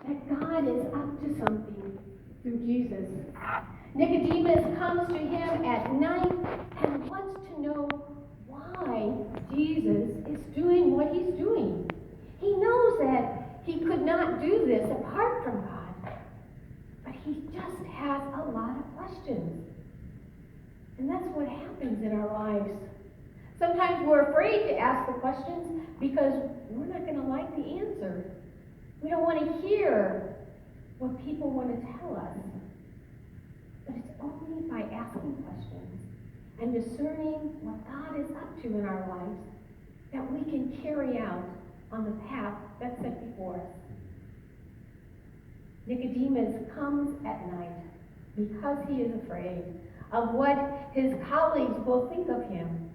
that God is up to something through Jesus. Nicodemus comes to him at night and wants to know why Jesus is doing what he's doing. He knows that he could not do this apart from God, but he just has a lot of questions. And that's what happens in our lives. Sometimes we're afraid to ask the questions because we're not going to like the answer. We don't want to hear what people want to tell us. But it's only by asking questions and discerning what God is up to in our lives that we can carry out on the path that's set before us. Nicodemus comes at night because he is afraid of what his colleagues will think of him.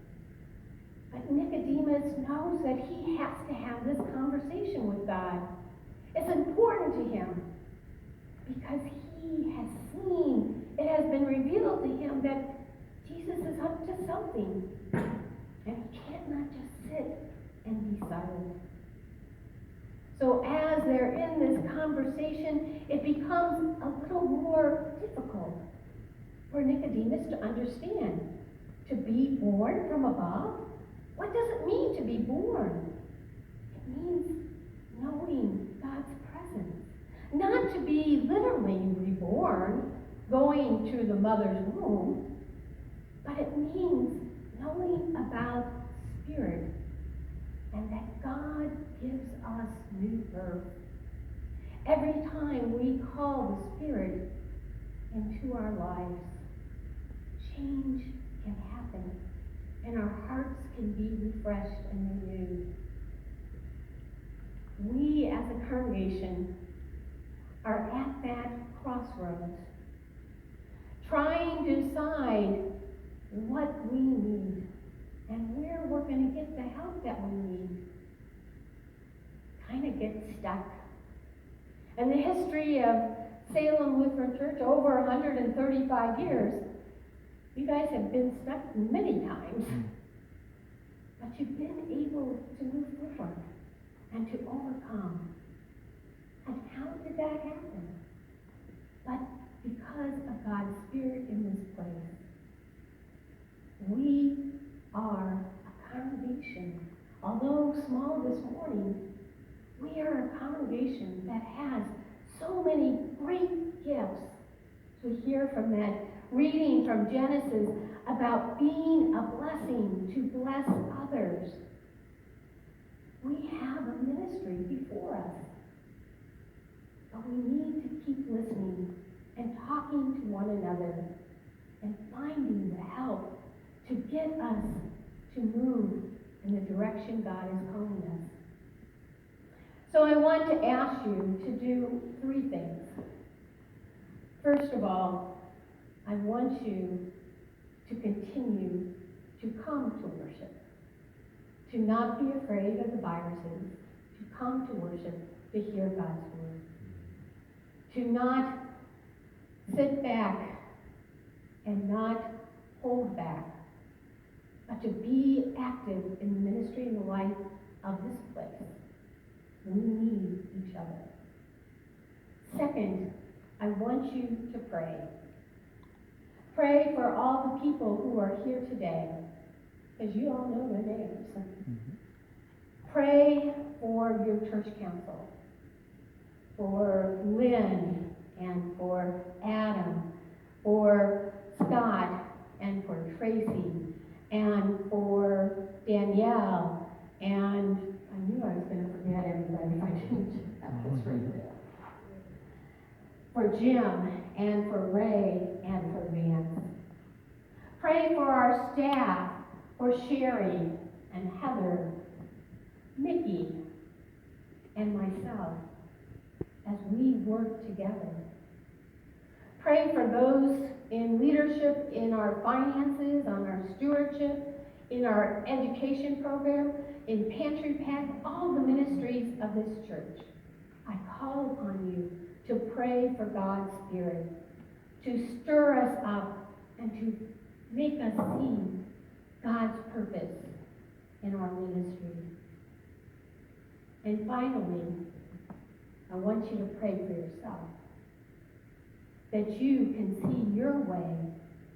But Nicodemus knows that he has to have this conversation with God. It's important to him because he has seen, it has been revealed to him that Jesus is up to something. And he cannot just sit and be silent. So as they're in this conversation, it becomes a little more difficult for Nicodemus to understand. To be born from above? What does it mean to be born? It means knowing God's presence. Not to be literally reborn, going to the mother's womb, but it means knowing about Spirit and that God gives us new birth. Every time we call the Spirit into our lives, change can happen and our hearts can be refreshed and renewed. We as a congregation are at that crossroads, trying to decide what we need and where we're going to get the help that we need. Kind of get stuck. And the history of Salem Lutheran Church, over 135 years, you guys have been stuck many times, but you've been able to move forward and to overcome. And how did that happen? But because of God's Spirit in this place. We are a congregation. Although small this morning, we are a congregation that has so many great gifts. To hear from that reading from Genesis about being a blessing to bless others. We have a ministry before us. But we need to keep listening and talking to one another and finding the help to get us to move in the direction God is calling us. So I want to ask you to do 3 things. First of all, I want you to continue to come to worship, to not be afraid of the viruses, to come to worship, to hear God's word, to not sit back and not hold back, but to be active in the ministry and the life of this place. We need each other. Second, I want you to pray. Pray for all the people who are here today, because you all know their names. Pray for your church council, for Lynn and for Adam, for Scott and for Tracy, and for Danielle, and I knew I was going to forget everybody if I didn't have this right there. For Jim, and for Ray, and for Vance. Pray for our staff, for Sherry, and Heather, Mickey, and myself, as we work together. Pray for those in leadership, in our finances, on our stewardship, in our education program, in Pantry Pack, all the ministries of this church. I call upon you to pray for God's Spirit, to stir us up, and to make us see God's purpose in our ministry. And finally, I want you to pray for yourself, that you can see your way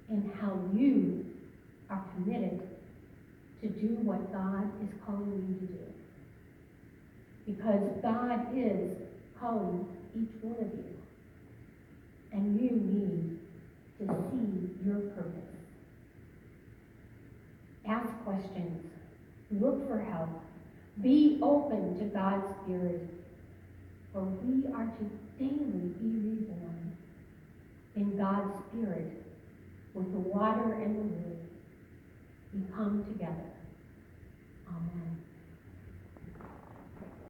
in how you are committed to do what God is calling you to do. Because God is calling each one of you. And you need to see your purpose. Ask questions. Look for help. Be open to God's Spirit. For we are to daily be reborn in God's Spirit with the water and the word. We come together. Amen.